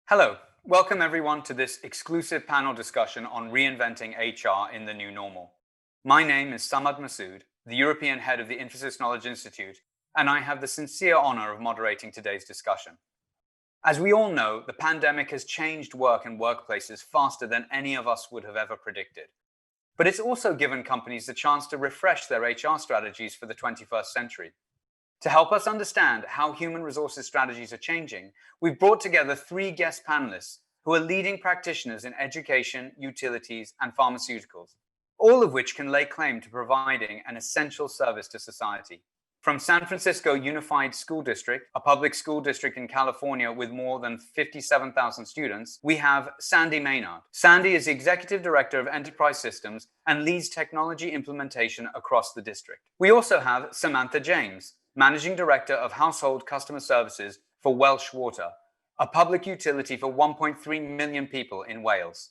Hello, welcome everyone to this exclusive panel discussion on reinventing HR in the new normal. My name is MASOOD, the European head of the Infosys Knowledge Institute, and I have the sincere honor of moderating today's discussion. As we all know, the pandemic has changed work and workplaces faster than any of us would have ever predicted. But it's also given companies the chance to refresh their HR strategies for the 21st century. To help us understand how human resources strategies are changing, we've brought together three guest panelists who are leading practitioners in education, utilities, and pharmaceuticals, all of which can lay claim to providing an essential service to society. From San Francisco Unified School District, a public school district in California with more than 57,000 students, we have Sandy Maynard. Sandy is the Executive Director of Enterprise Systems and leads technology implementation across the district. We also have Samantha James, Managing Director of Household Customer Services for Welsh Water, a public utility for 1.3 million people in Wales.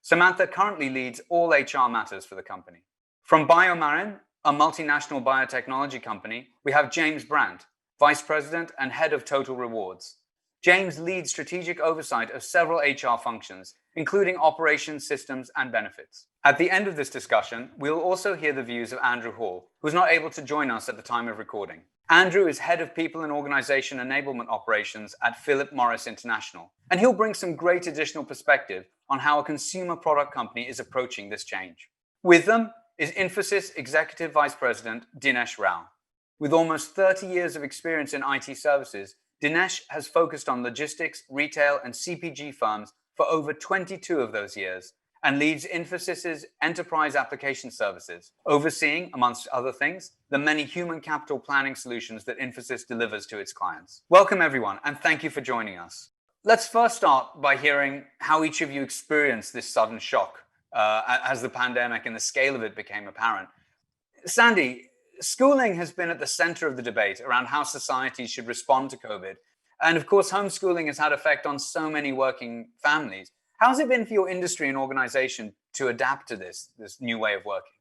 Samantha currently leads all HR matters for the company. From Bio-Marin, a multinational biotechnology company, we have James BRANDT, Vice President and Head of Total Rewards. James leads strategic oversight of several HR functions, including operations, systems, and benefits. At the end of this discussion, we'll also hear the views of Andrew Hall, who's not able to join us at the time of recording. Andrew is Head of People and Organization Enablement Operations at Morris International, and he'll bring some great additional perspective on how a consumer product company is approaching this change. With them is Infosys Executive Vice President Dinesh Rao. With almost 30 years of experience in IT services, Dinesh has focused on logistics, retail, and CPG firms for over 22 of those years, and leads Infosys's enterprise application services, overseeing, amongst other things, the many human capital planning solutions that Infosys delivers to its clients. Welcome everyone, and thank you for joining us. Let's first start by hearing how each of you experienced this sudden shock as the pandemic and the scale of it became apparent. Sandy, schooling has been at the center of the debate around how societies should respond to COVID. And of course, homeschooling has had effect on so many working families. How's it been for your industry and organization to adapt to this new way of working?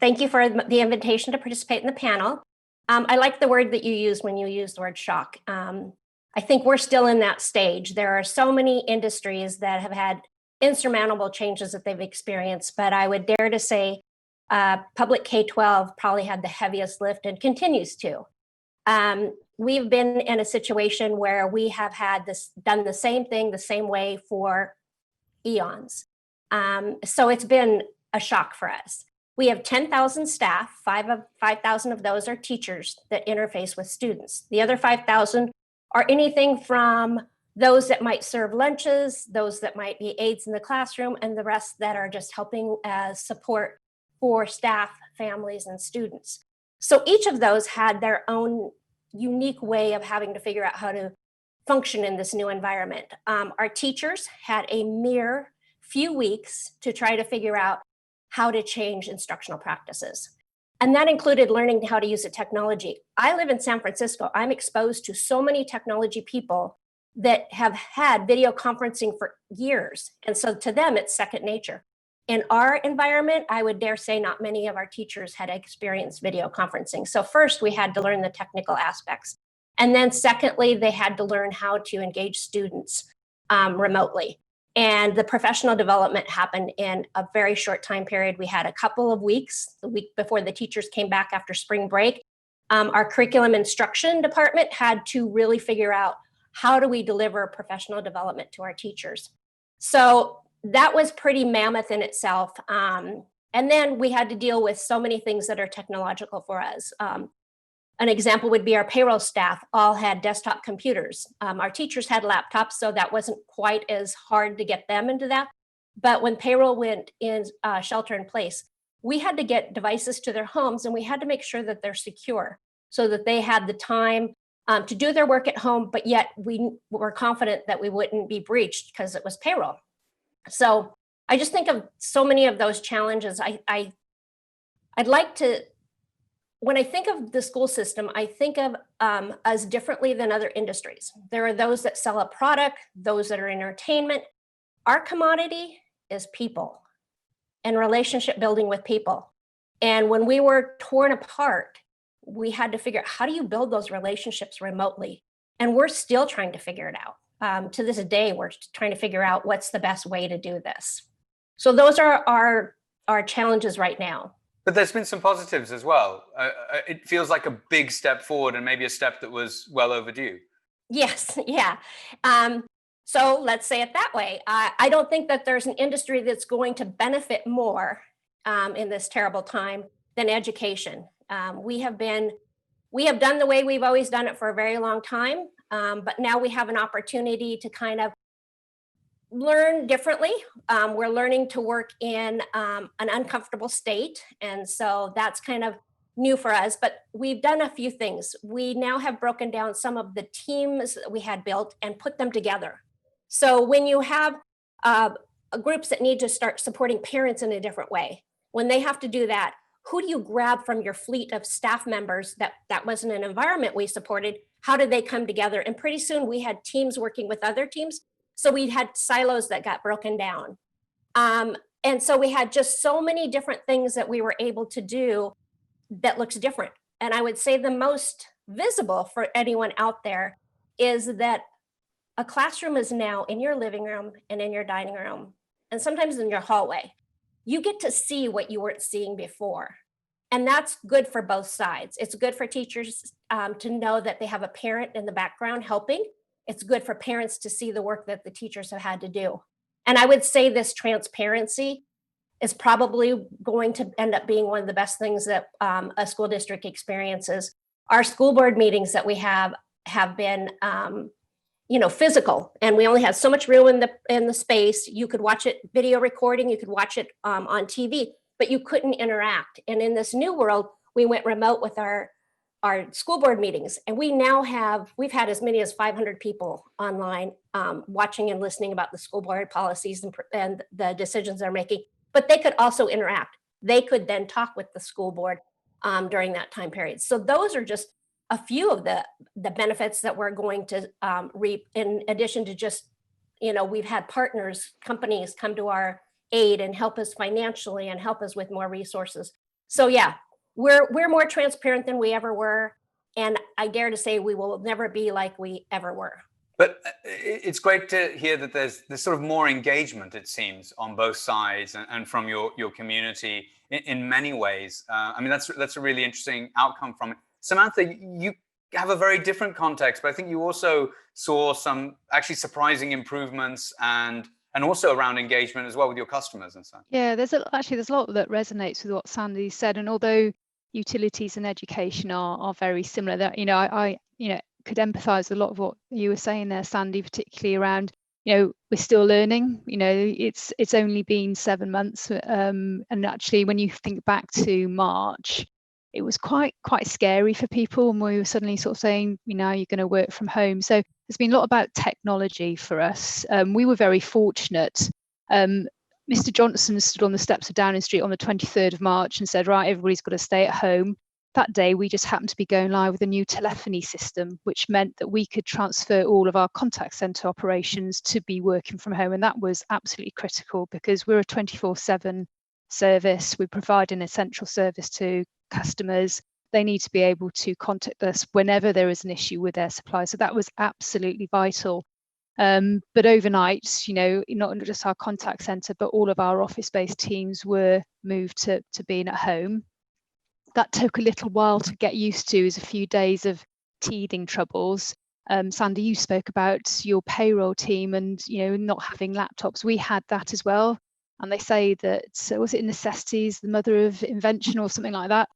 Thank you for the invitation to participate in the panel. I like the word that you used when you used the word shock. I think we're still in that stage. There are so many industries that have had insurmountable changes that they've experienced, but I would dare to say public K-12 probably had the heaviest lift and continues to. We've been in a situation where we have done the same thing the same way for eons. So it's been a shock for us. We have 10,000 staff, 5,000 of those are teachers that interface with students. The other 5,000 are anything from those that might serve lunches, those that might be aides in the classroom, and the rest that are just helping as support for staff, families, and students. So each of those had their own unique way of having to figure out how to function in this new environment. Our teachers had a mere few weeks to try to figure out how to change instructional practices. And that included learning how to use the technology. I live in San Francisco. I'm exposed to so many technology people that have had video conferencing for years. And so to them, it's second nature. In our environment, I would dare say not many of our teachers had experienced video conferencing. So first, we had to learn the technical aspects. And then secondly, they had to learn how to engage students remotely. And the professional development happened in a very short time period. We had a couple of weeks, the week before the teachers came back after spring break. Our curriculum instruction department had to really figure out how do we deliver professional development to our teachers. So that was pretty mammoth in itself. And then we had to deal with so many things that are technological for us. An example would be our payroll staff all had desktop computers. Our teachers had laptops, so that wasn't quite as hard to get them into that. But when payroll went in shelter in place, we had to get devices to their homes, and we had to make sure that they're secure so that they had the time to do their work at home, but yet we were confident that we wouldn't be breached because it was payroll. So I just think of so many of those challenges. I'd like to, when I think of the school system, I think of us differently than other industries. There are those that sell a product, those that are entertainment. Our commodity is people and relationship building with people. And when we were torn apart, we had to figure out how do you build those relationships remotely? And we're still trying to figure it out. to this day, we're trying to figure out what's the best way to do this. So those are our challenges right now. But there's been some positives as well. It feels like a big step forward and maybe a step that was well overdue. Yes, yeah. So let's say it that way. I don't think that there's an industry that's going to benefit more in this terrible time than education. We have done the way we've always done it for a very long time, but now we have an opportunity to kind of learn differently. We're learning to work in an uncomfortable state, and so that's kind of new for us, but we've done a few things. We now have broken down some of the teams that we had built and put them together. So when you have groups that need to start supporting parents in a different way, when they have to do that, who do you grab from your fleet of staff members that wasn't an environment we supported? How did they come together? And pretty soon we had teams working with other teams. So we had silos that got broken down. And so we had just so many different things that we were able to do that looks different. And I would say the most visible for anyone out there is that a classroom is now in your living room and in your dining room, and sometimes in your hallway. You get to see what you weren't seeing before. And that's good for both sides. It's good for teachers to know that they have a parent in the background helping. It's good for parents to see the work that the teachers have had to do. And I would say this transparency is probably going to end up being one of the best things that a school district experiences. Our school board meetings that we have been physical, and we only had so much room in the space. You could watch it video recording, you could watch it on TV, but you couldn't interact. And in this new world, we went remote with our school board meetings, and we've had as many as 500 people online watching and listening about the school board policies and the decisions they're making. But they could also interact. They could then talk with the school board during that time period. So those are just a few of the benefits that we're going to reap, in addition to just, we've had companies come to our aid and help us financially and help us with more resources. So yeah, we're more transparent than we ever were. And I dare to say we will never be like we ever were. But it's great to hear that there's sort of more engagement, it seems, on both sides and from your community in many ways. I mean, that's a really interesting outcome from it. Samantha, you have a very different context, but I think you also saw some actually surprising improvements and also around engagement as well with your customers and so on. Yeah, there's a lot that resonates with what Sandy said, and although utilities and education are very similar, that I could empathize a lot of what you were saying there, Sandy, particularly around, we're still learning. It's only been 7 months, and actually when you think back to March, it was quite scary for people, and we were suddenly sort of saying, you're going to work from home. So there's been a lot about technology for us. We were very fortunate. Mr. Johnson stood on the steps of Downing Street on the 23rd of March and said, right, everybody's got to stay at home. That day, we just happened to be going live with a new telephony system, which meant that we could transfer all of our contact center operations to be working from home. And that was absolutely critical, because we're a 24/7 service. We provide an essential service to customers. They need to be able to contact us whenever there is an issue with their supply. So that was absolutely vital. But overnight, not just our contact center, but all of our office-based teams were moved to being at home. That took a little while to get used to, as a few days of teething troubles. Sandy, you spoke about your payroll team and not having laptops. We had that as well. And they say that, was it necessity is the mother of invention or something like that?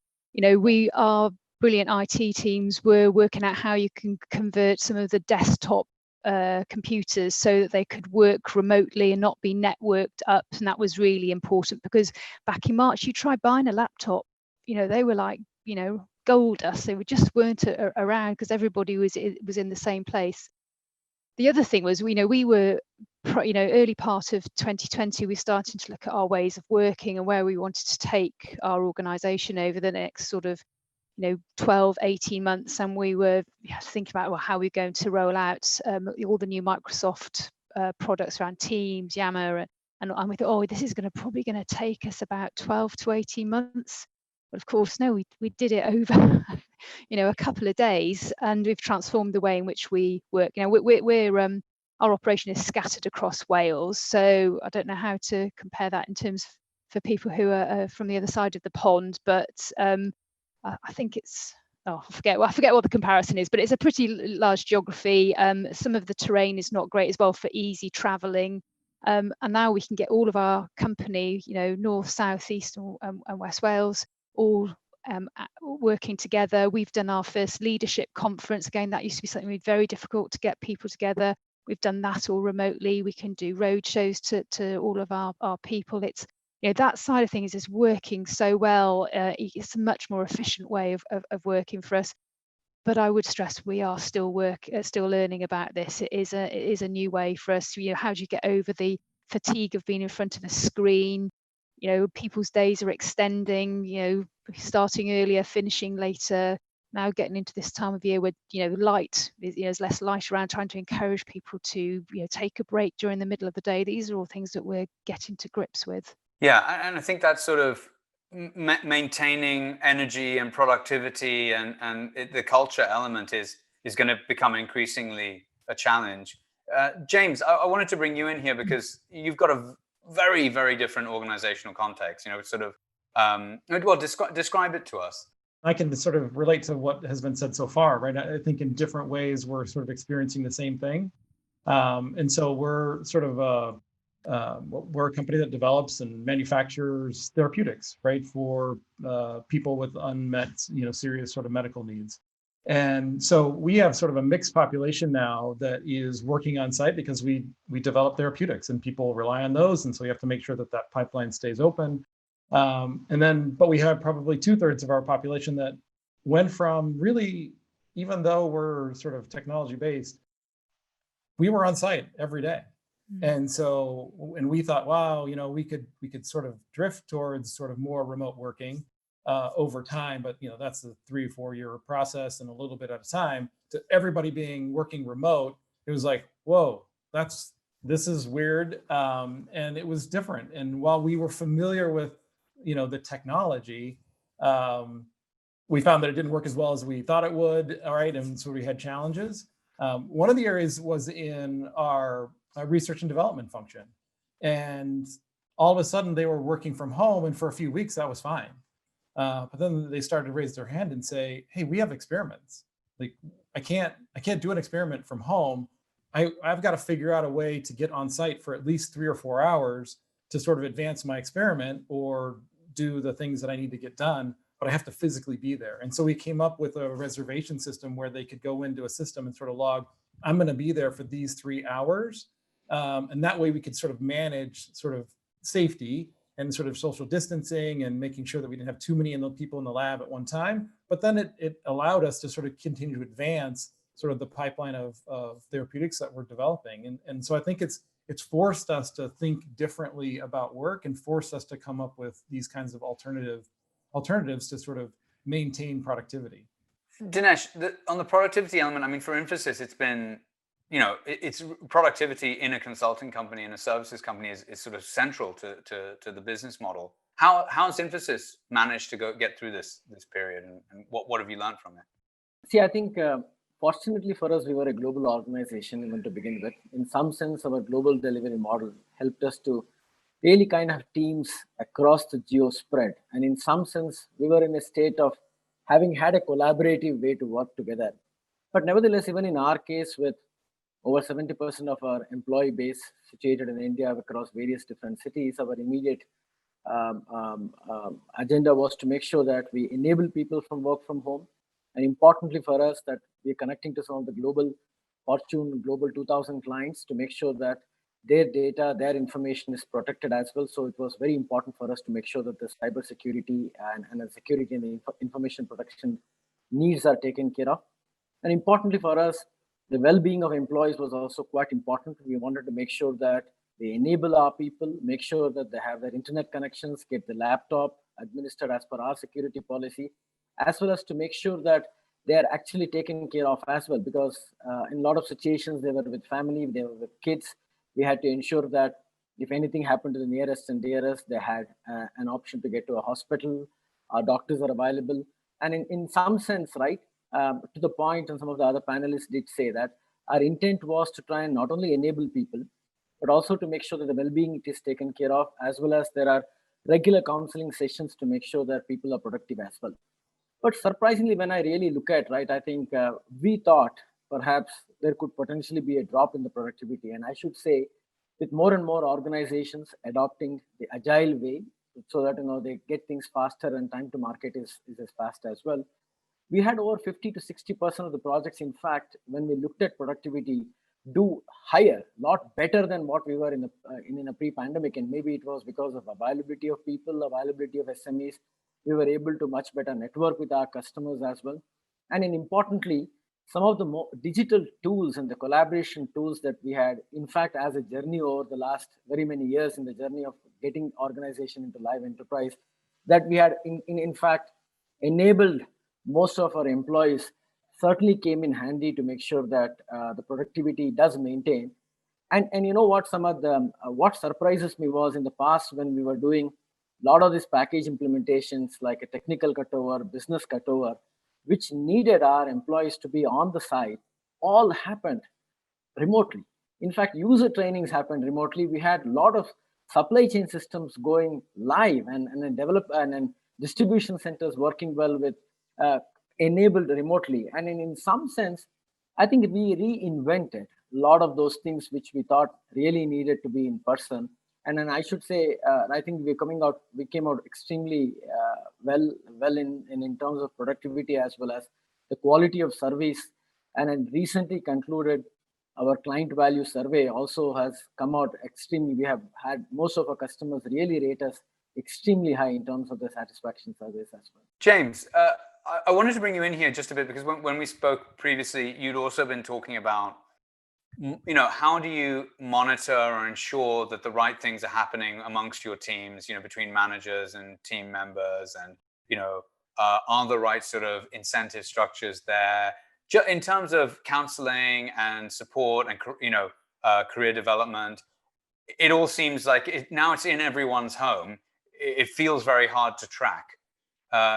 Our brilliant IT teams were working out how you can convert some of the desktop computers so that they could work remotely and not be networked up. And that was really important, because back in March, you tried buying a laptop, they were like, gold dust. They just weren't around, because everybody was in the same place. The other thing was, we were, early part of 2020, we started to look at our ways of working and where we wanted to take our organization over the next sort of 12, 18 months. And we were thinking about how we're going to roll out all the new Microsoft products around Teams, Yammer, and we thought, this is probably going to take us about 12 to 18 months. But of course, no, we did it over a couple of days, and we've transformed the way in which we work. We're our operation is scattered across Wales. So I don't know how to compare that in terms for people who are from the other side of the pond, but I think it's, I forget what the comparison is, but it's a pretty large geography. Some of the terrain is not great as well for easy travelling. And now we can get all of our company, north, south, east, and West Wales, all working together. We've done our first leadership conference. Again, that used to be something very difficult to get people together. We've done that all remotely. We can do road shows to all of our people. It's, that side of things is working so well. It's a much more efficient way of working for us. But I would stress we are still learning about this. It is a new way for us. How do you get over the fatigue of being in front of a screen? People's days are extending. Starting earlier, finishing later. Now getting into this time of year where light there's less light around. Trying to encourage people to take a break during the middle of the day. These are all things that we're getting to grips with. Yeah, and I think that's sort of maintaining energy and productivity and the culture element is going to become increasingly a challenge. James, I wanted to bring you in here because you've got a very, very different organizational context. Describe it to us. I can sort of relate to what has been said so far, right? I think in different ways we're sort of experiencing the same thing, and so we're sort of we're a company that develops and manufactures therapeutics, right, for people with unmet, serious sort of medical needs. And so we have sort of a mixed population now that is working on site because we develop therapeutics and people rely on those, and so we have to make sure that that pipeline stays open. But we have probably 2/3 of our population that went from really, even though we're sort of technology based, we were on site every day. And so, and we thought, wow, we could sort of drift towards sort of more remote working over time, but that's a 3 or 4 year process and a little bit at a time. To everybody working remote, it was like, whoa, this is weird, and it was different. And while we were familiar with the technology, we found that it didn't work as well as we thought it would. All right, and so we had challenges. One of the areas was in our research and development function, and all of a sudden they were working from home, and for a few weeks that was fine. But then they started to raise their hand and say, "Hey, we have experiments. Like, I can't do an experiment from home. I've got to figure out a way to get on site for at least 3 or 4 hours to sort of advance my experiment or do the things that I need to get done, but I have to physically be there." And so we came up with a reservation system where they could go into a system and sort of log, I'm going to be there for these 3 hours. And that way we could sort of manage sort of safety and sort of social distancing and making sure that we didn't have too many people in the lab at one time. But then it allowed us to sort of continue to advance sort of the pipeline of therapeutics that we're developing. And so I think it's forced us to think differently about work and forced us to come up with these kinds of alternatives to sort of maintain productivity. Dinesh, on the productivity element, I mean, for Infosys, it's been, it's productivity in a consulting company and a services company is sort of central to the business model. How has Infosys managed to get through this period, and what have you learned from it? See, I think fortunately for us, we were a global organization even to begin with. In some sense, our global delivery model helped us to really kind of have teams across the geo spread. And in some sense, we were in a state of having had a collaborative way to work together. But nevertheless, even in our case, with over 70% of our employee base situated in India across various different cities, our immediate agenda was to make sure that we enable people from work from home. And importantly for us, that we're connecting to some of the Fortune Global 2000 clients to make sure that their data, their information is protected as well. So it was very important for us to make sure that the cybersecurity and the security and the information protection needs are taken care of. And importantly for us, the well-being of employees was also quite important. We wanted to make sure that they enable our people, make sure that they have their internet connections, get the laptop administered as per our security policy, as well as to make sure that they are actually taken care of as well. Because in a lot of situations, they were with family, they were with kids. We had to ensure that if anything happened to the nearest and dearest, they had an option to get to a hospital. Our doctors are available. And in some sense, right, to the point, and some of the other panelists did say that our intent was to try and not only enable people, but also to make sure that the well-being is taken care of, as well as there are regular counseling sessions to make sure that people are productive as well. But surprisingly, when I really look at, right, I think we thought perhaps there could potentially be a drop in the productivity. And I should say, with more and more organizations adopting the agile way, so that they get things faster and time to market is as fast as well. We had over 50 to 60% of the projects, in fact, when we looked at productivity, do higher, not better than what we were in a pre-pandemic. And maybe it was because of availability of people, availability of SMEs. We were able to much better network with our customers as well. And importantly, some of the more digital tools and the collaboration tools that we had, in fact, as a journey over the last very many years in the journey of getting organization into live enterprise, that we had in fact enabled most of our employees, certainly came in handy to make sure that the productivity does maintain. And you know what, some of the what surprises me was in the past when we were doing a lot of these package implementations, like a technical cutover, business cutover, which needed our employees to be on the site, all happened remotely. In fact, user trainings happened remotely. We had a lot of supply chain systems going live and develop and distribution centers working well with enabled remotely. And in some sense, I think we reinvented a lot of those things which we thought really needed to be in person. And then I should say, I think we came out extremely well in terms of productivity as well as the quality of service. And then recently concluded our client value survey also has come out extremely. We have had most of our customers really rate us extremely high in terms of the satisfaction surveys as well. James, I wanted to bring you in here just a bit because when we spoke previously, you'd also been talking about, how do you monitor or ensure that the right things are happening amongst your teams, between managers and team members, and, are the right sort of incentive structures there in terms of counseling and support and, career development. It all seems like now it's in everyone's home. It feels very hard to track.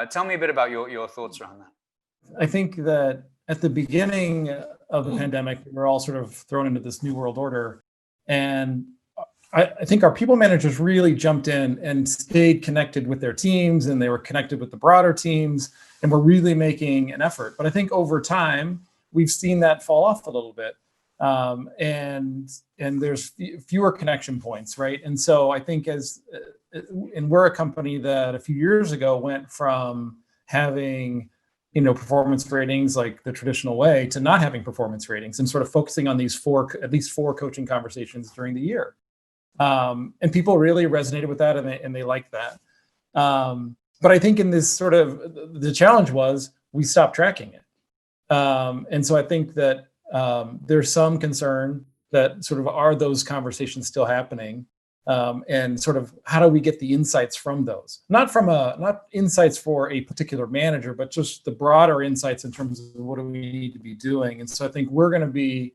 Tell me a bit about your thoughts around that. I think that at the beginning of the pandemic, we were all sort of thrown into this new world order. And I think our people managers really jumped in and stayed connected with their teams, and they were connected with the broader teams, and were really making an effort. But I think over time, we've seen that fall off a little bit. And there's fewer connection points, right? And so I think and we're a company that a few years ago went from having performance ratings like the traditional way to not having performance ratings, and sort of focusing on at least four coaching conversations during the year. And people really resonated with that, and they liked that. But I think in this sort of, the challenge was we stopped tracking it. And so I think that there's some concern that sort of, are those conversations still happening? And sort of, how do we get the insights from those? Not insights for a particular manager, but just the broader insights in terms of what do we need to be doing. And so I think we're going to be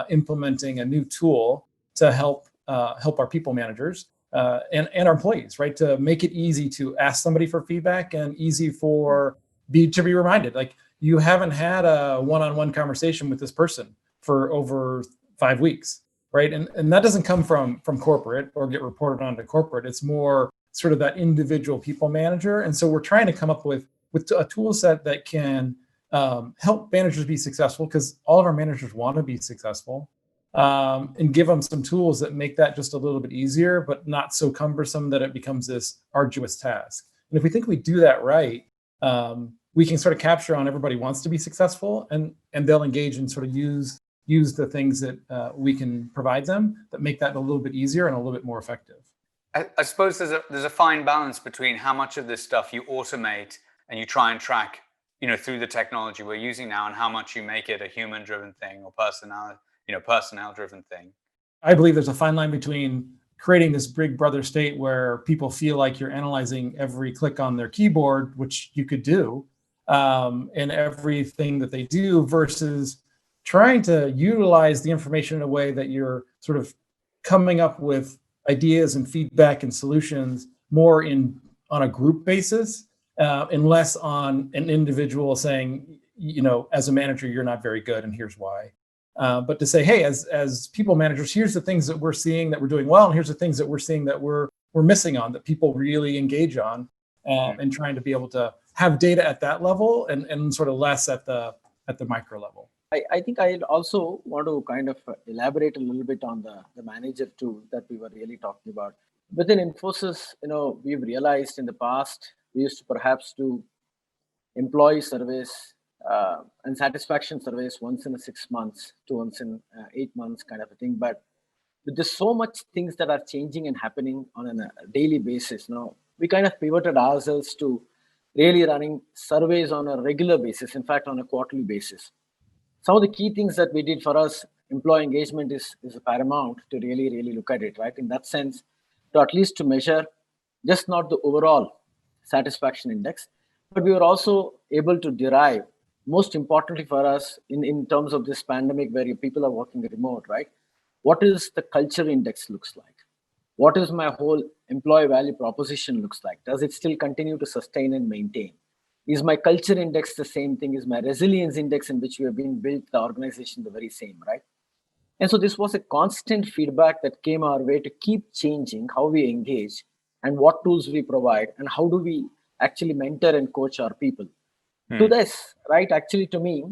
implementing a new tool to help our people managers and our employees, right? To make it easy to ask somebody for feedback, and easy to be reminded, like, you haven't had a one-on-one conversation with this person for over 5 weeks. Right. And that doesn't come from corporate or get reported on to corporate. It's more sort of that individual people manager. And so we're trying to come up with a tool set that can help managers be successful, because all of our managers want to be successful, and give them some tools that make that just a little bit easier, but not so cumbersome that it becomes this arduous task. And if we think we do that right, we can sort of capture on everybody wants to be successful, and they'll engage and sort of use the things that we can provide them that make that a little bit easier and a little bit more effective. I suppose there's a fine balance between how much of this stuff you automate and you try and track, through the technology we're using now, and how much you make it a human-driven thing or personnel-driven thing. I believe there's a fine line between creating this big brother state where people feel like you're analyzing every click on their keyboard, which you could do, and everything that they do, versus trying to utilize the information in a way that you're sort of coming up with ideas and feedback and solutions more on a group basis, and less on an individual saying, as a manager, you're not very good, and here's why. but to say, hey, as people managers, here's the things that we're seeing that we're doing well, and here's the things that we're seeing that we're missing on, that people really engage on, and trying to be able to have data at that level and sort of less at the micro level. I think I also want to kind of elaborate a little bit on the manager tool that we were really talking about. Within Infosys, we've realized in the past, we used to perhaps do employee surveys and satisfaction surveys once in 6 months to once in 8 months kind of a thing. But with there's so much things that are changing and happening on a daily basis, we kind of pivoted ourselves to really running surveys on a regular basis, in fact, on a quarterly basis. Some of the key things that we did for us, employee engagement is paramount to really look at it, right? In that sense, to at least to measure just not the overall satisfaction index, but we were also able to derive, most importantly for us in terms of this pandemic where people are working remote, right? What is the culture index looks like? What is my whole employee value proposition looks like? Does it still continue to sustain and maintain? Is my culture index the same thing? Is my resilience index in which we have been built the organization the very same, right? And so this was a constant feedback that came our way to keep changing how we engage and what tools we provide and how do we actually mentor and coach our people. To this, right, actually to me,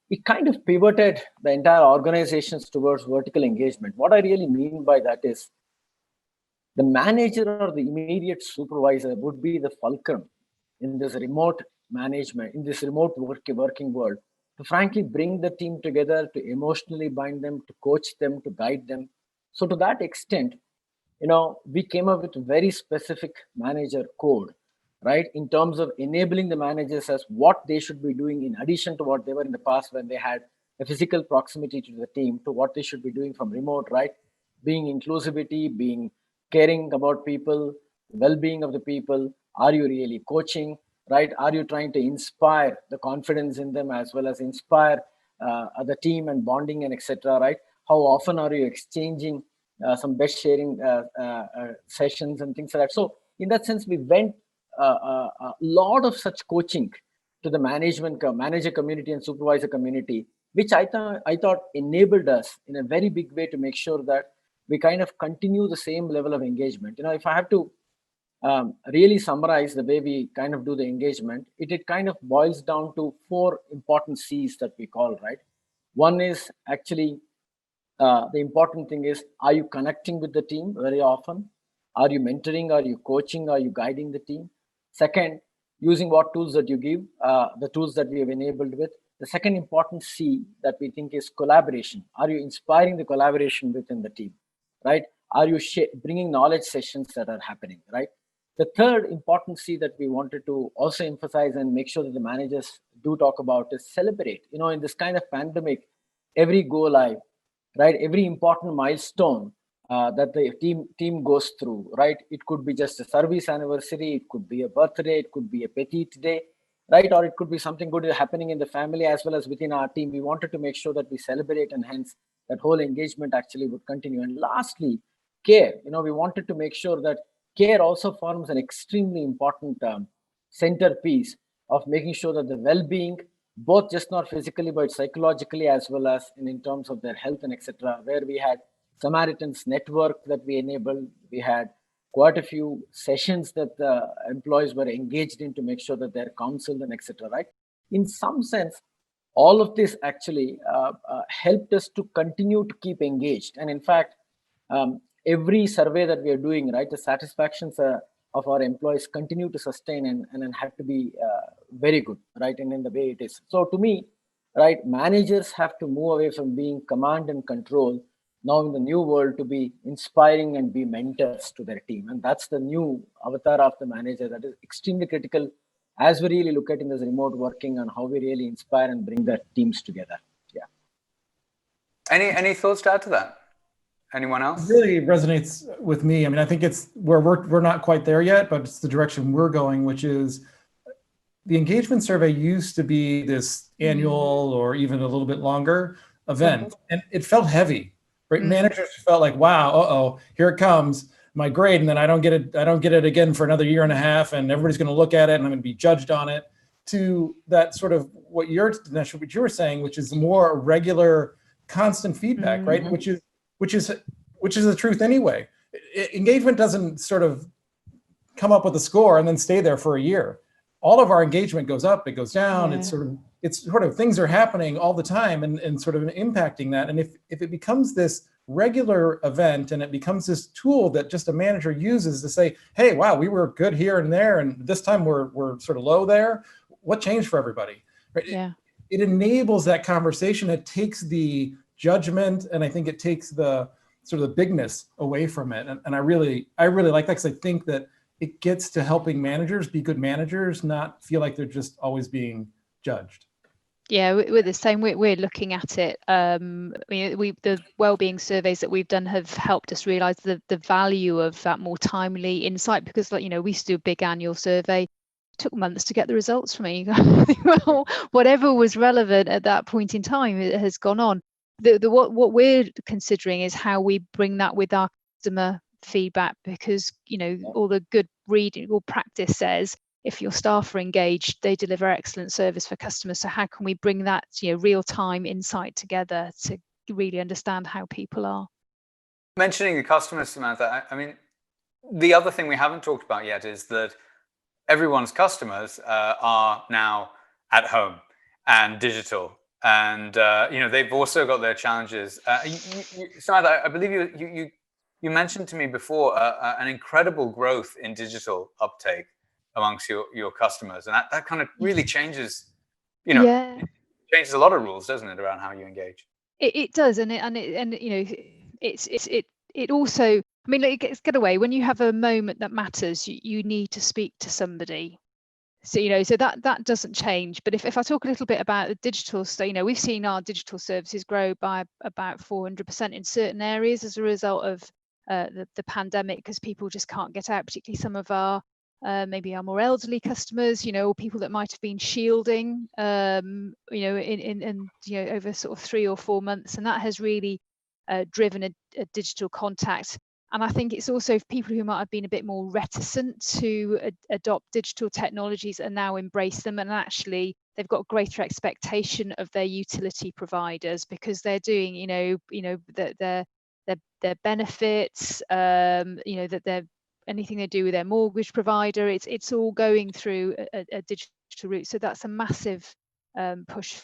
it kind of pivoted the entire organizations towards vertical engagement. What I really mean by that is the manager or the immediate supervisor would be the fulcrum in this remote management, in this remote working world, to frankly bring the team together, to emotionally bind them, to coach them, to guide them. So to that extent, we came up with a very specific manager code, right? In terms of enabling the managers as what they should be doing in addition to what they were in the past when they had a physical proximity to the team, to what they should be doing from remote, right? Being inclusivity, being caring about people, well-being of the people. Are you really coaching, right? Are you trying to inspire the confidence in them as well as inspire the team and bonding and etc., right? How often are you exchanging some best sharing sessions and things like that? So in that sense, we went a lot of such coaching to the manager community and supervisor community, which I thought enabled us in a very big way to make sure that we kind of continue the same level of engagement. If I have to really summarize the way we kind of do the engagement, it kind of boils down to 4 important C's that we call, right? One is actually the important thing is, are you connecting with the team very often? Are you mentoring? Are you coaching? Are you guiding the team? Second, using what tools that you give, the tools that we have enabled with. The second important C that we think is collaboration. Are you inspiring the collaboration within the team, right? Are you bringing knowledge sessions that are happening, right? The third important C that we wanted to also emphasize and make sure that the managers do talk about is celebrate. In this kind of pandemic, every go live, right? Every important milestone that the team goes through, right? It could be just a service anniversary, it could be a birthday, it could be a petite day, right? Or it could be something good happening in the family as well as within our team. We wanted to make sure that we celebrate, and hence that whole engagement actually would continue. And lastly, care. We wanted to make sure that care also forms an extremely important centerpiece of making sure that the well-being, both just not physically but psychologically as well as in terms of their health and etc., where we had Samaritan's network that we enabled. We had quite a few sessions that the employees were engaged in to make sure that they're counseled and etc., right? In some sense, all of this actually helped us to continue to keep engaged. And in fact, every survey that we are doing, right, the satisfactions of our employees continue to sustain and have to be very good, right, and in the way it is. So to me, right, managers have to move away from being command and control now in the new world to be inspiring and be mentors to their team. And that's the new avatar of the manager that is extremely critical as we really look at in this remote working and how we really inspire and bring their teams together. Yeah. Any thoughts to add to that? Anyone else? It really resonates with me. I mean, I think it's where we're not quite there yet, but it's the direction we're going, which is the engagement survey used to be this annual or even a little bit longer event, and it felt heavy. Right? Managers felt like, wow, here it comes, my grade, and then I don't get it again for another year and a half, and everybody's going to look at it, and I'm going to be judged on it. to that sort of what you were saying, which is more regular, constant feedback, right? Which is the truth anyway. Engagement doesn't sort of come up with a score and then stay there for a year. All of our engagement goes up, it goes down. Yeah. It's sort of things are happening all the time and sort of impacting that. And if it becomes this regular event and it becomes this tool that just a manager uses to say, hey, wow, we were good here and there, and this time we're sort of low there. What changed for everybody? Right? Yeah. It enables that conversation. It takes the judgment, and I think it takes the sort of the bigness away from it. And I really like that, because I think that it gets to helping managers be good managers, not feel like they're just always being judged. Yeah, we're the same. We're looking at it. The wellbeing surveys that we've done have helped us realise the value of that more timely insight, because, like, we used to do a big annual survey. It took months to get the results from it. Well, whatever was relevant at that point in time, it has gone on. What we're considering is how we bring that with our customer feedback, because all the good reading or practice says, if your staff are engaged, they deliver excellent service for customers. So how can we bring that real-time insight together to really understand how people are? Mentioning the customers, Samantha, I mean, the other thing we haven't talked about yet is that everyone's customers are now at home and digital, and they've also got their challenges. Samantha, I believe you mentioned to me before an incredible growth in digital uptake amongst your customers, and that kind of really changes, changes a lot of rules, doesn't it, around how you engage? It does, and it also, I mean, it gets away when you have a moment that matters. You need to speak to somebody, so so that doesn't change. But if I talk a little bit about the digital, so we've seen our digital services grow by about 400% in certain areas as a result of the pandemic, because people just can't get out, particularly some of our maybe our more elderly customers, or people that might have been shielding, in over sort of 3 or 4 months, and that has really driven a digital contact. And I think it's also people who might have been a bit more reticent to adopt digital technologies and now embrace them, and actually they've got greater expectation of their utility providers, because they're doing, their benefits, that they're anything they do with their mortgage provider, it's all going through a digital route. So that's a massive push,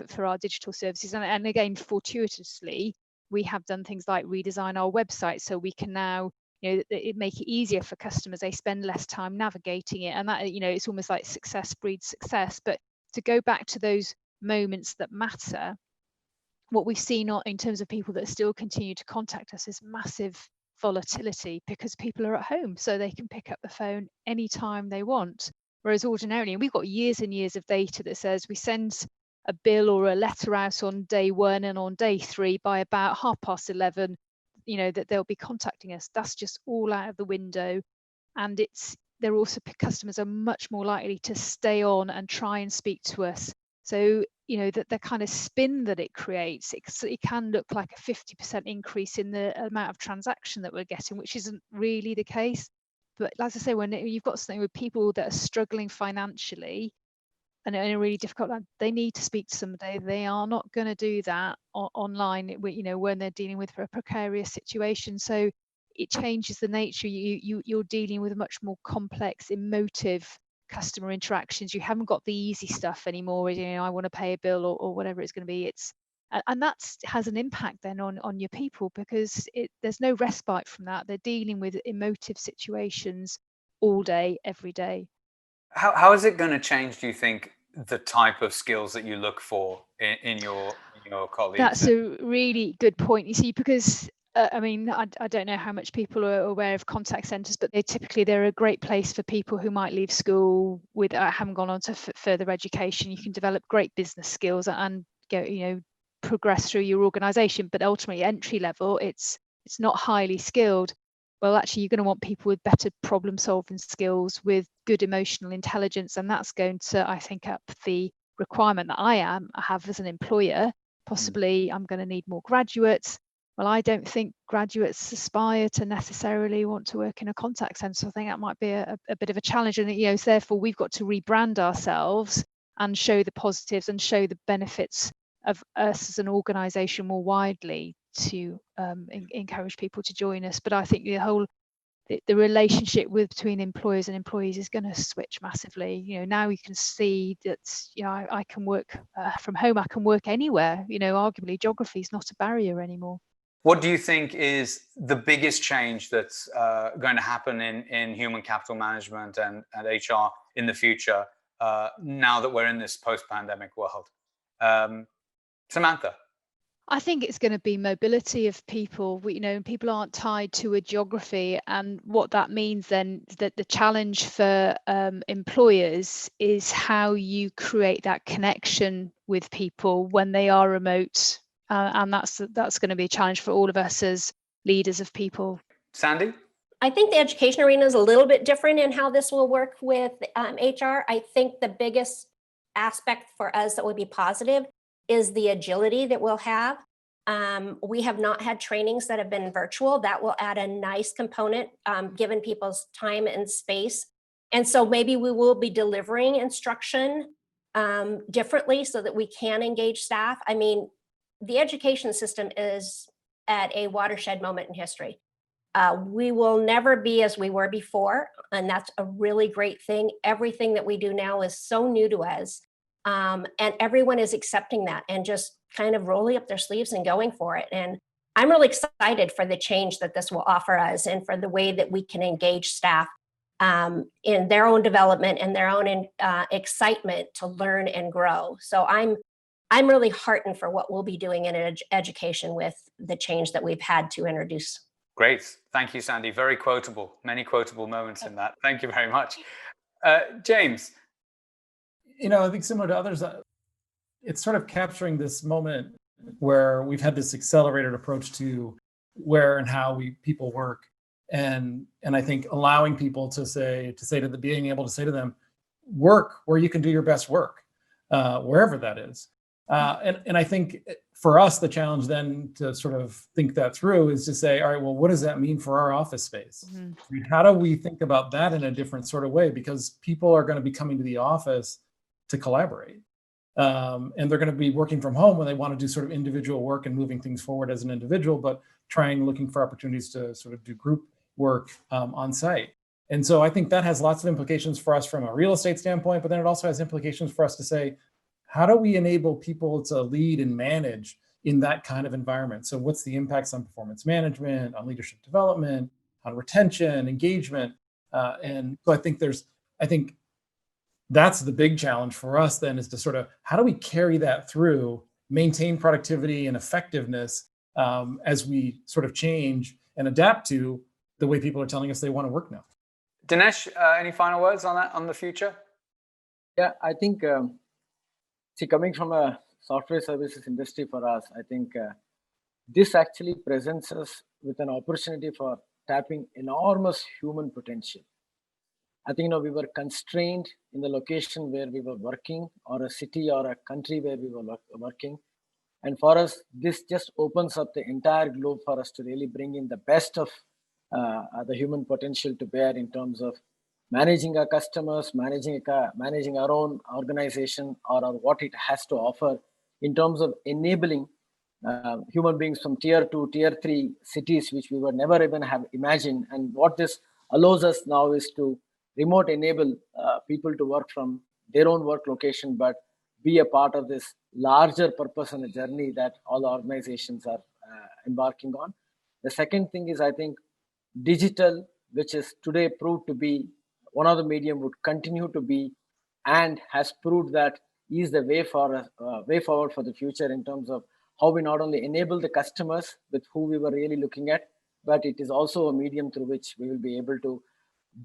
for our digital services. And again, fortuitously, we have done things like redesign our website, so we can now, it make it easier for customers. They spend less time navigating it, and that, it's almost like success breeds success. But to go back to those moments that matter, what we've seen in terms of people that still continue to contact us is massive volatility, because people are at home, so they can pick up the phone anytime they want. Whereas ordinarily, and we've got years and years of data that says we send a bill or a letter out on day 1, and on day 3 by about 11:30, that they'll be contacting us. That's just all out of the window. And they're also, customers are much more likely to stay on and try and speak to us. So that the kind of spin that it creates, it can look like a 50% increase in the amount of transaction that we're getting, which isn't really the case. But as I say, when you've got something with people that are struggling financially and in a really difficult time, they need to speak to somebody. They are not going to do that online, when they're dealing with a precarious situation. So it changes the nature. You're dealing with much more complex, emotive customer interactions. You haven't got the easy stuff anymore. I want to pay a bill or whatever it's going to be. And that has an impact then on your people, because there's no respite from that. They're dealing with emotive situations all day, every day. How is it going to change, do you think, the type of skills that you look for in your colleagues? That's a really good point. You see, because I don't know how much people are aware of contact centres, but they're a great place for people who might leave school haven't gone on to further education. You can develop great business skills and go, progress through your organisation. But ultimately, entry level, it's not highly skilled. Well, actually, you're going to want people with better problem solving skills, with good emotional intelligence, and that's going to, I think, up the requirement that I have as an employer. Possibly, I'm going to need more graduates. well, I don't think graduates aspire to necessarily want to work in a contact center. So I think that might be a bit of a challenge. And, so therefore we've got to rebrand ourselves and show the positives and show the benefits of us as an organization more widely to encourage people to join us. But I think the relationship between employers and employees is going to switch massively. Now you can see that, I can work from home, I can work anywhere. Arguably geography is not a barrier anymore. What do you think is the biggest change that's going to happen in human capital management and HR in the future now that we're in this post-pandemic world? Samantha? I think it's going to be mobility of people. People aren't tied to a geography, and what that means then is that the challenge for employers is how you create that connection with people when they are remote, and that's going to be a challenge for all of us as leaders of people. Sandy? I think the education arena is a little bit different in how this will work with HR. I think the biggest aspect for us that would be positive is the agility that we'll have. We have not had trainings that have been virtual. That will add a nice component given people's time and space. And so maybe we will be delivering instruction differently so that we can engage staff. I mean, the education system is at a watershed moment in history. We will never be as we were before, and that's a really great thing. Everything that we do now is so new to us. And everyone is accepting that and just kind of rolling up their sleeves and going for it. And I'm really excited for the change that this will offer us and for the way that we can engage staff in their own development and their own excitement to learn and grow. So I'm really heartened for what we'll be doing in education with the change that we've had to introduce. Great. Thank you, Sandy. Very quotable. Many quotable moments in that. Thank you very much. James? I think similar to others, it's sort of capturing this moment where we've had this accelerated approach to where and how people work, and I think allowing people being able to say to them, work where you can do your best work, wherever that is. And I think for us, the challenge then to sort of think that through is to say, all right, well, what does that mean for our office space? Mm-hmm. I mean, how do we think about that in a different sort of way? Because people are going to be coming to the office to collaborate. And they're going to be working from home when they want to do sort of individual work and moving things forward as an individual, but looking for opportunities to sort of do group work on site. And so I think that has lots of implications for us from a real estate standpoint, but then it also has implications for us to say, how do we enable people to lead and manage in that kind of environment? So what's the impacts on performance management, on leadership development, on retention, engagement? And so I think that's the big challenge for us then, is to sort of, how do we carry that through, maintain productivity and effectiveness as we sort of change and adapt to the way people are telling us they want to work now. Dinesh, any final words on that, on the future? Yeah, I think, coming from a software services industry for us, I think this actually presents us with an opportunity for tapping enormous human potential. I think, we were constrained in the location where we were working, or a city or a country where we were working. And for us, this just opens up the entire globe for us to really bring in the best of the human potential to bear in terms of managing our customers, managing our own organization, or what it has to offer in terms of enabling human beings from tier 2, tier 3 cities, which we would never even have imagined. And what this allows us now is to remote enable people to work from their own work location, but be a part of this larger purpose and a journey that all organizations are embarking on. The second thing is, I think, digital, which is today proved to be one of the medium, would continue to be, and has proved that is the way forward for the future in terms of how we not only enable the customers with who we were really looking at, but it is also a medium through which we will be able to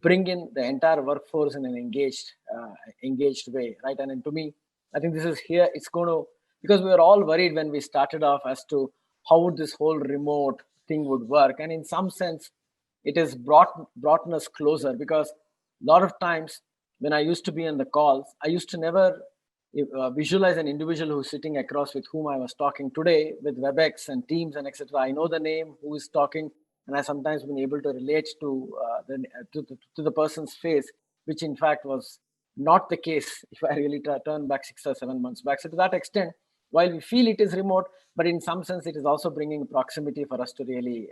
bring in the entire workforce in an engaged way, right? And to me, I think this is here, it's going to, because we were all worried when we started off as to how would this whole remote thing would work. And in some sense, it has brought us closer, because a lot of times when I used to be on the calls, I used to never visualize an individual who's sitting across with whom I was talking today with WebEx and Teams and etc. I know the name who is talking, and I sometimes been able to relate to the person's face, which in fact was not the case if I really turn back 6 or 7 months back. So to that extent, while we feel it is remote, but in some sense it is also bringing proximity for us to really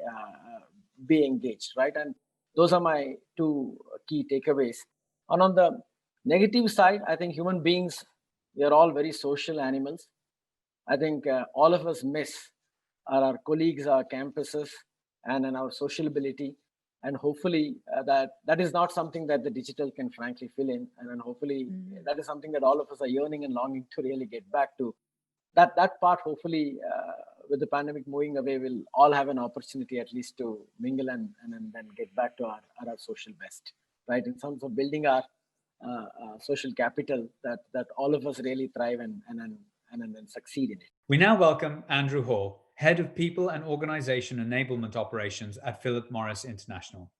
be engaged, right? And those are my two key takeaways. And on the negative side, I think human beings, we are all very social animals. I think all of us miss our colleagues, our campuses, and our sociability. And hopefully that is not something that the digital can frankly fill in. And then hopefully that is something that all of us are yearning and longing to really get back to. That part, hopefully, with the pandemic moving away, we'll all have an opportunity at least to mingle and then get back to our social best, right? In terms of building our social capital that all of us really thrive and succeed in it. We now welcome Andrew Hall, Head of People and Organization Enablement Operations at Philip Morris International.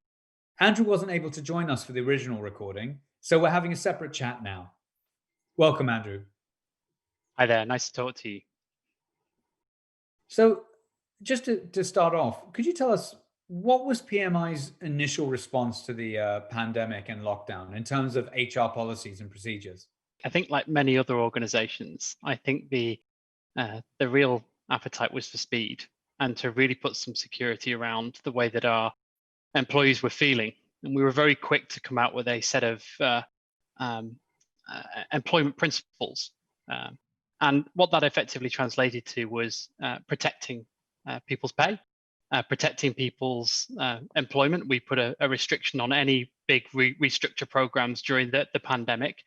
Andrew wasn't able to join us for the original recording, so we're having a separate chat now. Welcome, Andrew. Hi there, nice to talk to you. So just to start off, could you tell us what was PMI's initial response to the pandemic and lockdown in terms of HR policies and procedures? I think like many other organizations, I think the real appetite was for speed and to really put some security around the way that our employees were feeling. And we were very quick to come out with a set of employment principles. And what that effectively translated to was protecting people's pay, protecting people's employment. We put a restriction on any big restructure programs during the pandemic.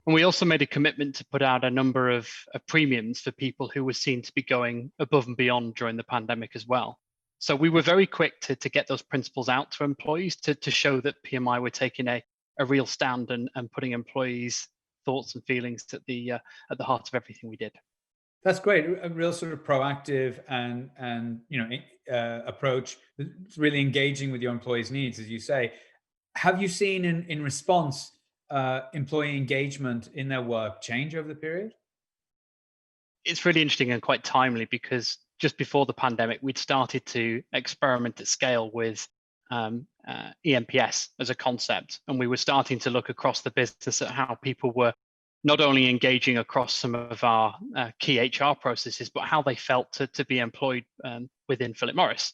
And we also made a commitment to put out a number of premiums for people who were seen to be going above and beyond during the pandemic as well. So we were very quick to get those principles out to employees to show that PMI were taking a real stand and putting employees' thoughts and feelings at the heart of everything we did. That's great. A real sort of proactive and approach. It's really engaging with your employees' needs, as you say. Have you seen in response employee engagement in their work change over the period? It's really interesting and quite timely because just before the pandemic, we'd started to experiment at scale with EMPS as a concept. And we were starting to look across the business at how people were not only engaging across some of our key HR processes, but how they felt to be employed within Philip Morris.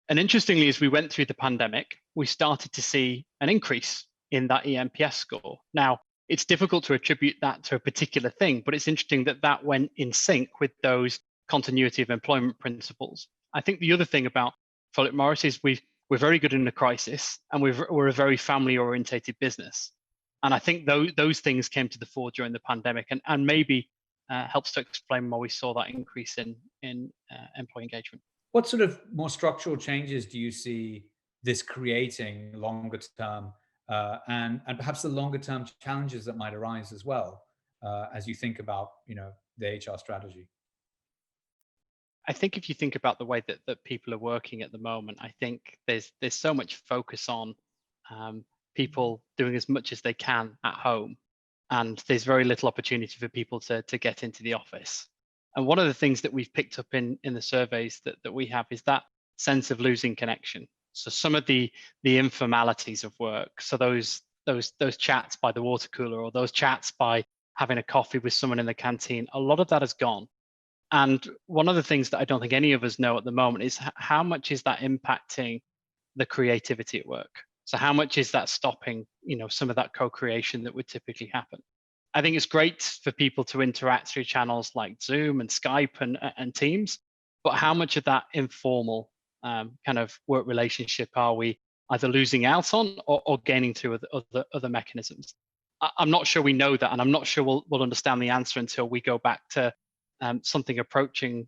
And interestingly, as we went through the pandemic, we started to see an increase in that EMPS score. Now, it's difficult to attribute that to a particular thing, but it's interesting that that went in sync with those continuity of employment principles. I think the other thing about Philip Morris is we're very good in a crisis, and we're a very family-orientated business. And I think those things came to the fore during the pandemic, and maybe helps to explain why we saw that increase in employee engagement. What sort of more structural changes do you see this creating longer term, and perhaps the longer term challenges that might arise as well, as you think about the HR strategy? I think if you think about the way that people are working at the moment, I think there's so much focus on people doing as much as they can at home, and there's very little opportunity for people to get into the office. And one of the things that we've picked up in the surveys that we have is that sense of losing connection. So some of the informalities of work, so those chats by the water cooler, or those chats by having a coffee with someone in the canteen, a lot of that has gone. And one of the things that I don't think any of us know at the moment is how much is that impacting the creativity at work? So how much is that stopping, some of that co-creation that would typically happen? I think it's great for people to interact through channels like Zoom and Skype and Teams, but how much of that informal kind of work relationship are we either losing out on or gaining through other mechanisms? I'm not sure we know that, and I'm not sure we'll understand the answer until we go back to something approaching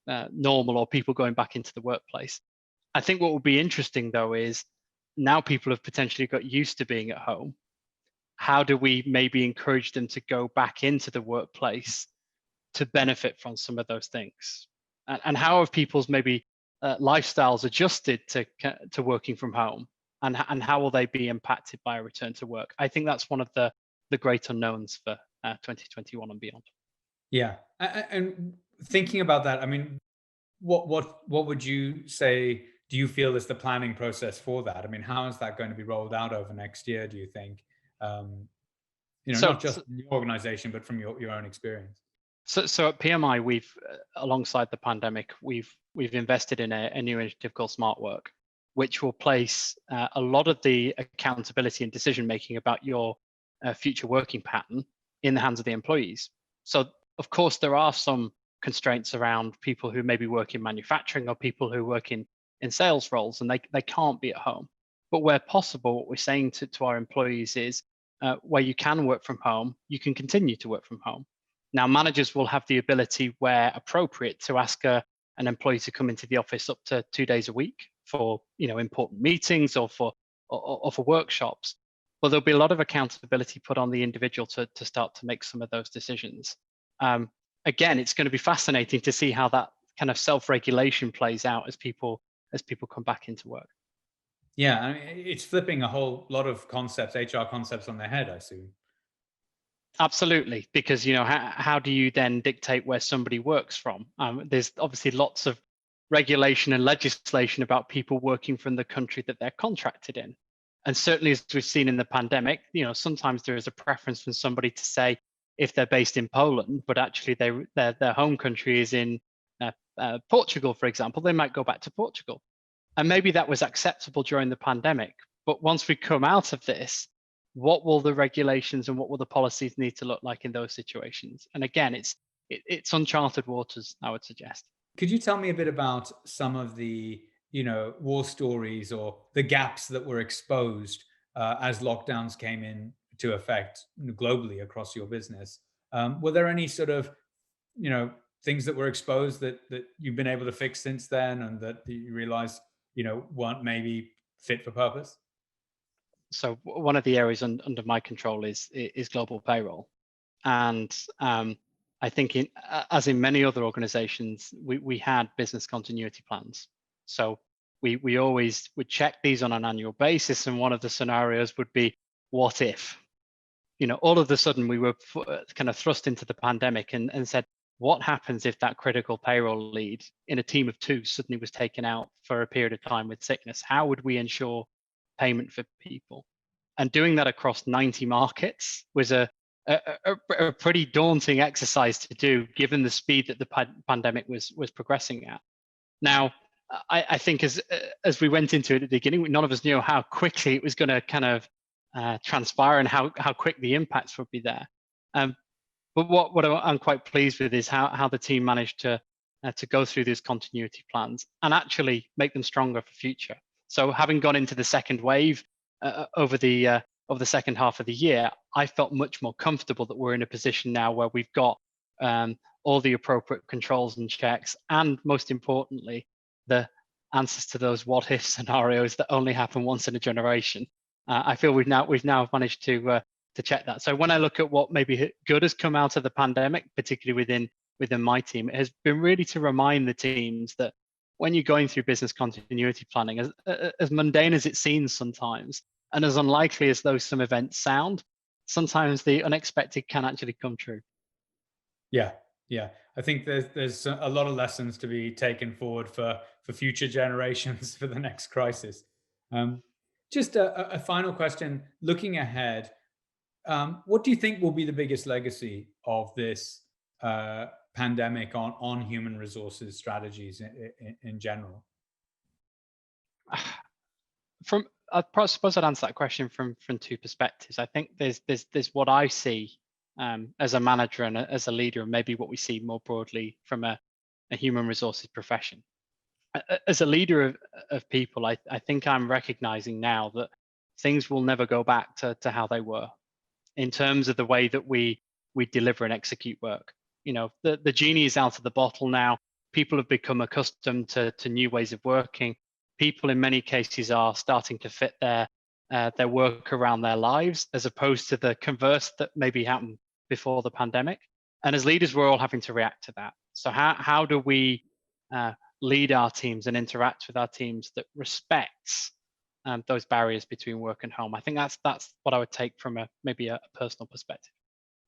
normal, or people going back into the workplace. I think what will be interesting, though, is now people have potentially got used to being at home. How do we maybe encourage them to go back into the workplace to benefit from some of those things? And how have people's maybe lifestyles adjusted to working from home? And how will they be impacted by a return to work? I think that's one of the great unknowns for 2021 and beyond. Yeah, and thinking about that, I mean, what would you say? Do you feel is the planning process for that? I mean, how is that going to be rolled out over next year? Do you think? Not just in your organization, but from your own experience. So at PMI, we've alongside the pandemic, we've invested in a new initiative called Smart Work, which will place a lot of the accountability and decision making about your future working pattern in the hands of the employees. So of course there are some constraints around people who maybe work in manufacturing or people who work in sales roles, and they can't be at home. But where possible, what we're saying to our employees is where you can work from home, you can continue to work from home. Now, managers will have the ability, where appropriate, to ask an employee to come into the office up to 2 days a week for important meetings or for workshops. But there'll be a lot of accountability put on the individual to start to make some of those decisions. Again, it's going to be fascinating to see how that kind of self-regulation plays out as people come back into work. Yeah, I mean, it's flipping a whole lot of concepts, HR concepts, on their head, I assume. Absolutely, because how do you then dictate where somebody works from? There's obviously lots of regulation and legislation about people working from the country that they're contracted in, and certainly as we've seen in the pandemic, sometimes there is a preference from somebody to say if they're based in Poland, but actually their home country is in Portugal, for example, they might go back to Portugal. And maybe that was acceptable during the pandemic, but once we come out of this, what will the regulations and what will the policies need to look like in those situations? And again, it's uncharted waters, I would suggest. Could you tell me a bit about some of the war stories or the gaps that were exposed as lockdowns came into effect globally across your business? Were there any sort of things that were exposed that you've been able to fix since then, and that you realized weren't maybe fit for purpose? So one of the areas under my control is global payroll, and I think as in many other organizations, we had business continuity plans. So we always would check these on an annual basis, and one of the scenarios would be, what if? All of a sudden we were kind of thrust into the pandemic and said, what happens if that critical payroll lead in a team of 2 suddenly was taken out for a period of time with sickness? How would we ensure payment for people? And doing that across 90 markets was a pretty daunting exercise to do, given the speed that the pandemic was progressing at. Now, I think as we went into it at the beginning, none of us knew how quickly it was going to kind of transpire and how quick the impacts would be there. But what I'm quite pleased with is how the team managed to go through these continuity plans and actually make them stronger for future. So having gone into the second wave over the second half of the year, I felt much more comfortable that we're in a position now where we've got all the appropriate controls and checks, and most importantly, the answers to those what if scenarios that only happen once in a generation. I feel we've now managed to check that. So when I look at what maybe good has come out of the pandemic, particularly within my team, it has been really to remind the teams that when you're going through business continuity planning, as mundane as it seems sometimes, and as unlikely as some events sound, sometimes the unexpected can actually come true. Yeah. I think there's a lot of lessons to be taken forward for future generations for the next crisis. Just a final question, looking ahead, what do you think will be the biggest legacy of this pandemic on human resources strategies in general? I suppose I'd answer that question from 2 perspectives. I think there's what I see as a manager and as a leader, and maybe what we see more broadly from a human resources profession. As a leader of people, I think I'm recognizing now that things will never go back to how they were in terms of the way that we deliver and execute work. The genie is out of the bottle now. People have become accustomed to new ways of working. People in many cases are starting to fit their work around their lives, as opposed to the converse that maybe happened before the pandemic. And as leaders, we're all having to react to that. So how do we lead our teams and interact with our teams that respects those barriers between work and home? I think that's what I would take from maybe a personal perspective.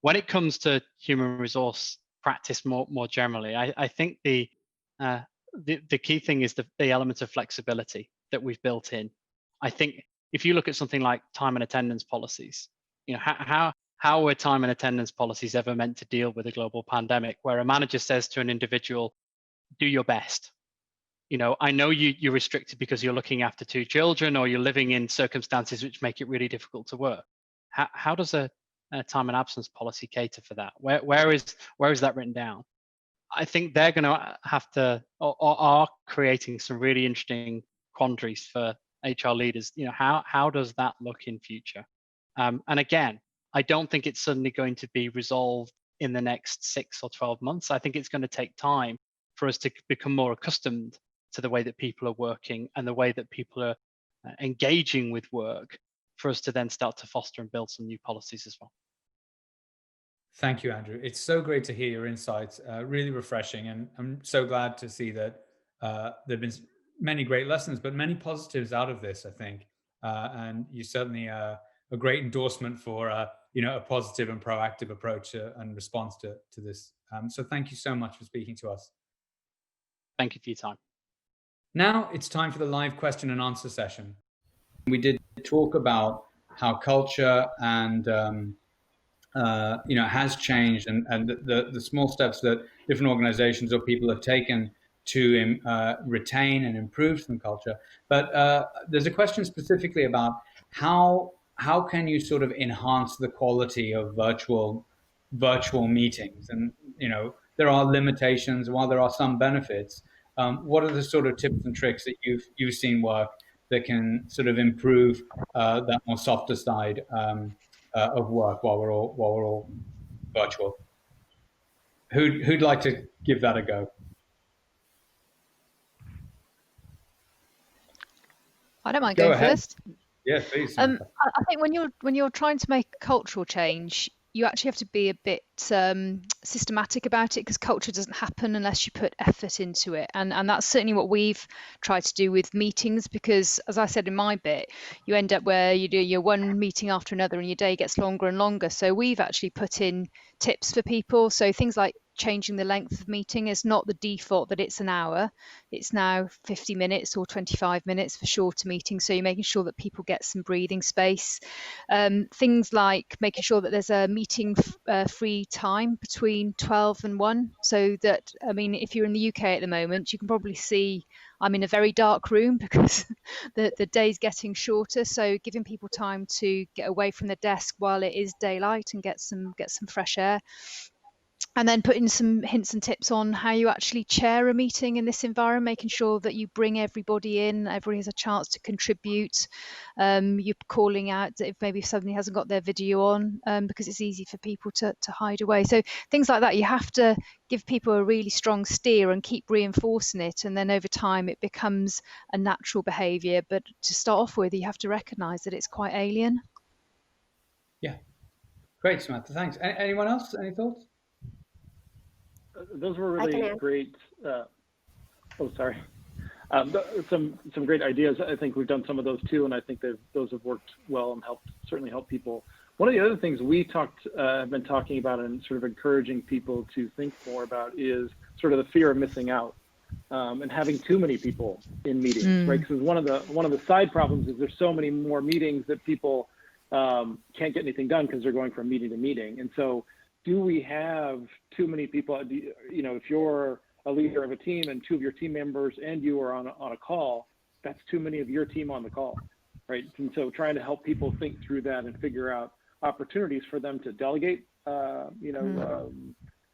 When it comes to human resource practice more generally, I think the key thing is the element of flexibility that we've built in. I think if you look at something like time and attendance policies, how were time and attendance policies ever meant to deal with a global pandemic, where a manager says to an individual, do your best? I know you're restricted because you're looking after 2 children, or you're living in circumstances which make it really difficult to work. How does a time and absence policy cater for that? Where is that written down? I think they're going to have to, or are creating some really interesting quandaries for HR leaders. How does that look in future? And again, I don't think it's suddenly going to be resolved in the next 6 or 12 months. I think it's going to take time for us to become more accustomed to the way that people are working and the way that people are engaging with work, for us to then start to foster and build some new policies as well. Thank you, Andrew. It's so great to hear your insights, really refreshing. And I'm so glad to see that there have been many great lessons, but many positives out of this, I think. And you certainly a great endorsement for a positive and proactive approach and response to this. So thank you so much for speaking to us. Thank you for your time. Now it's time for the live question and answer session. We did talk about how culture and has changed, and the small steps that different organizations or people have taken to retain and improve some culture. But there's a question specifically about how can you sort of enhance the quality of virtual meetings? And there are limitations while there are some benefits. What are the sort of tips and tricks that you've seen work that can sort of improve that more softer side of work while we're all virtual? Who'd like to give that a go? I don't mind going first. Yeah, please. I think when you're trying to make a cultural change, you actually have to be a bit systematic about it, because culture doesn't happen unless you put effort into it. And that's certainly what we've tried to do with meetings, because as I said in my bit, you end up where you do your one meeting after another and your day gets longer and longer. So we've actually put in tips for people. So things like changing the length of meeting is not the default that it's an hour. It's now 50 minutes or 25 minutes for shorter meetings. So you're making sure that people get some breathing space. Things like making sure that there's a meeting free time between 12 and 1. So that, I mean, if you're in the UK at the moment, you can probably see I'm in a very dark room because the day's getting shorter. So giving people time to get away from the desk while it is daylight and get some fresh air. And then putting some hints and tips on how you actually chair a meeting in this environment, making sure that you bring everybody in, everybody has a chance to contribute. You're calling out if maybe somebody hasn't got their video on, because it's easy for people to hide away. So things like that, you have to give people a really strong steer and keep reinforcing it. And then over time, it becomes a natural behaviour. But to start off with, you have to recognise that it's quite alien. Yeah. Great, Samantha. Thanks. Anyone else? Any thoughts? Those were really great. Sorry. Some great ideas. I think we've done some of those too, and I think those have worked well and certainly helped people. One of the other things we have been talking about and sort of encouraging people to think more about is sort of the fear of missing out and having too many people in meetings, right? Because one of the side problems is there's so many more meetings that people can't get anything done because they're going from meeting to meeting, and so. Do we have too many people? If you're a leader of a team and 2 of your team members and you are on a call, that's too many of your team on the call, right? And so trying to help people think through that and figure out opportunities for them to delegate,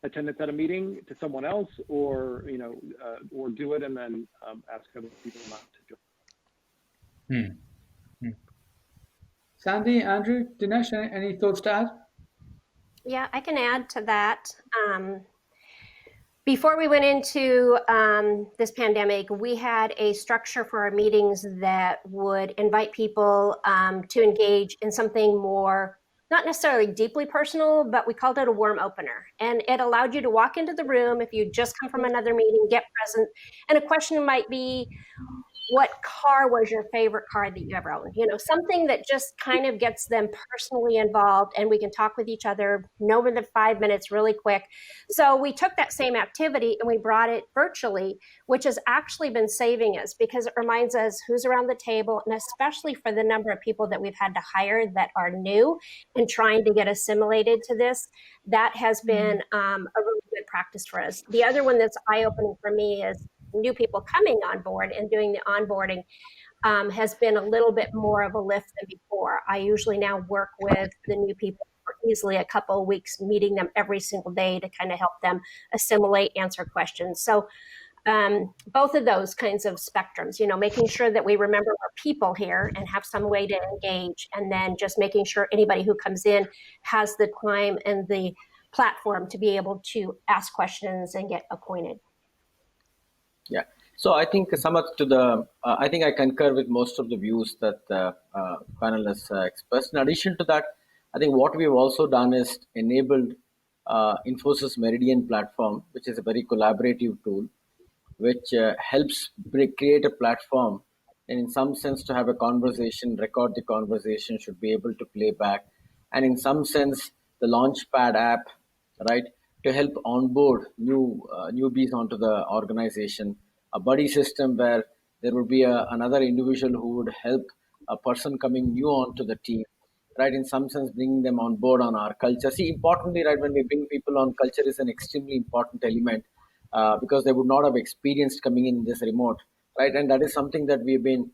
attendance at a meeting to someone else, or do it and then ask other people not to do it. Sandy, Andrew, Dinesh, any thoughts to add? Yeah, I can add to that. Before we went into this pandemic, we had a structure for our meetings that would invite people to engage in something more, not necessarily deeply personal, but we called it a warm opener. And it allowed you to walk into the room if you just come from another meeting, get present. And a question might be, what car was your favorite car that you ever owned? You know, something that just kind of gets them personally involved, and we can talk with each other no more than 5 minutes really quick. So we took that same activity and we brought it virtually, which has actually been saving us because it reminds us who's around the table, and especially for the number of people that we've had to hire that are new and trying to get assimilated to this, that has been a really good practice for us. The other one that's eye-opening for me is new people coming on board and doing the onboarding has been a little bit more of a lift than before. I usually now work with the new people for easily a couple of weeks, meeting them every single day to kind of help them assimilate, answer questions. So both of those kinds of spectrums, you know, making sure that we remember our people here and have some way to engage, and then just making sure anybody who comes in has the time and the platform to be able to ask questions and get acquainted. Yeah. So I think I think I concur with most of the views that the panel has expressed. In addition to that, I think what we've also done is enabled Infosys Meridian platform, which is a very collaborative tool, which helps create a platform, and in some sense to have a conversation, record the conversation, should be able to play back, and in some sense the Launchpad app, right, to help onboard newbies onto the organization, a buddy system where there would be another individual who would help a person coming new onto the team, right, in some sense bringing them on board on our culture. See, importantly, right, when we bring people on, culture is an extremely important element because they would not have experienced coming in this remote, right, and that is something that we've been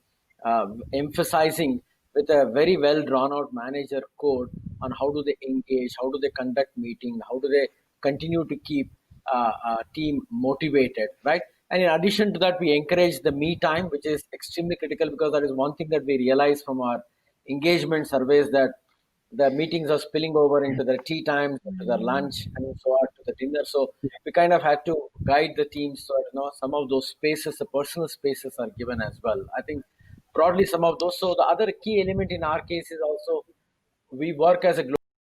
emphasizing with a very well drawn out manager code on how do they engage, how do they conduct meeting, how do they continue to keep a team motivated, right? And in addition to that, we encourage the me time, which is extremely critical, because that is one thing that we realize from our engagement surveys, that the meetings are spilling over into their tea times, to their lunch, and so on to the dinner. So we kind of had to guide the teams so that, some of those spaces, the personal spaces, are given as well. I think broadly some of those. So the other key element in our case is also we work as a global